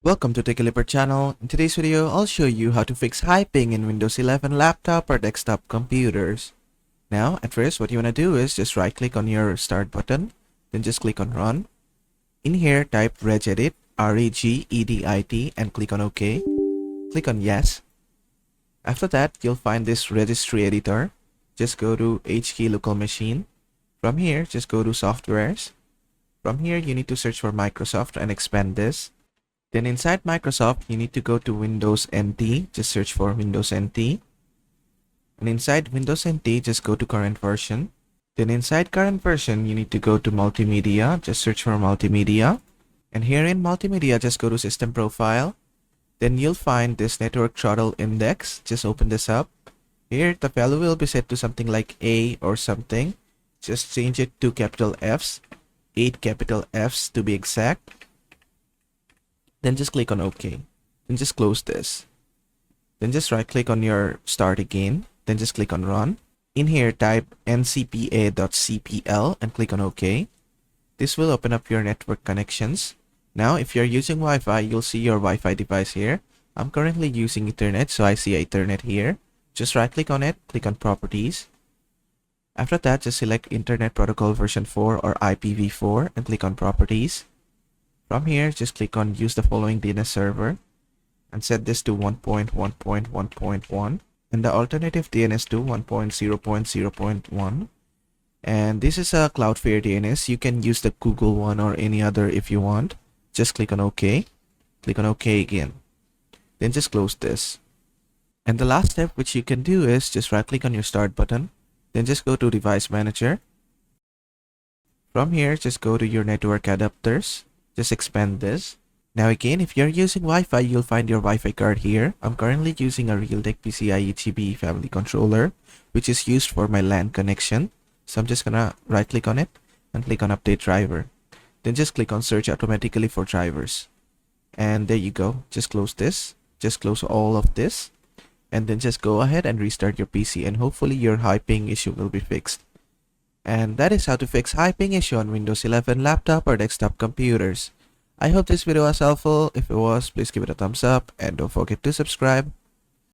Welcome to TechCaliper channel. In today's video, I'll show you how to fix high ping in Windows 11 laptop or desktop computers. Now, at first, what you want to do is just right-click on your Start button, then just click on Run. In here, type regedit, R-E-G-E-D-I-T, and click on OK. Click on Yes. After that, you'll find this registry editor. Just go to HKey local machine. From here, just go to Softwares. From here, you need to search for Microsoft and expand this. Then inside Microsoft, you need to go to Windows NT. Just search for Windows NT. And inside Windows NT, just go to current version. Then inside current version, you need to go to multimedia. Just search for multimedia. And here in multimedia, just go to system profile. Then you'll find this network throttle index. Just open this up. Here, the value will be set to something like A or something. Just change it to capital Fs. 8 capital Fs to be exact. Then just click on OK. Then just close this. Then just right click on your Start again. Then just click on Run. In here, type ncpa.cpl and click on OK. This will open up your network connections. Now, if you're using Wi-Fi, you'll see your Wi-Fi device here. I'm currently using Ethernet, so I see Ethernet here. Just right click on it, click on Properties. After that, just select Internet Protocol version 4 or IPv4 and click on Properties. From here, just click on Use the following DNS server and set this to 1.1.1.1 and the alternative DNS to 1.0.0.1. And this is a Cloudflare DNS. You can use the Google one or any other if you want. Just click on OK. Click on OK again. Then just close this. And the last step which you can do is just right click on your Start button. Then just go to Device Manager. From here, just go to your network adapters. Just expand this. Now again, if you're using Wi-Fi, you'll find your Wi-Fi card here. I'm currently using a Realtek PCIe GB family controller, which is used for my LAN connection. So I'm just gonna right click on it and click on Update Driver. Then just click on Search automatically for drivers. And there you go. Just close this. Just close all of this. And then just go ahead and restart your PC and hopefully your high ping issue will be fixed. And that is how to fix high ping issue on Windows 11 laptop or desktop computers. I hope this video was helpful. If it was, please give it a thumbs up and don't forget to subscribe.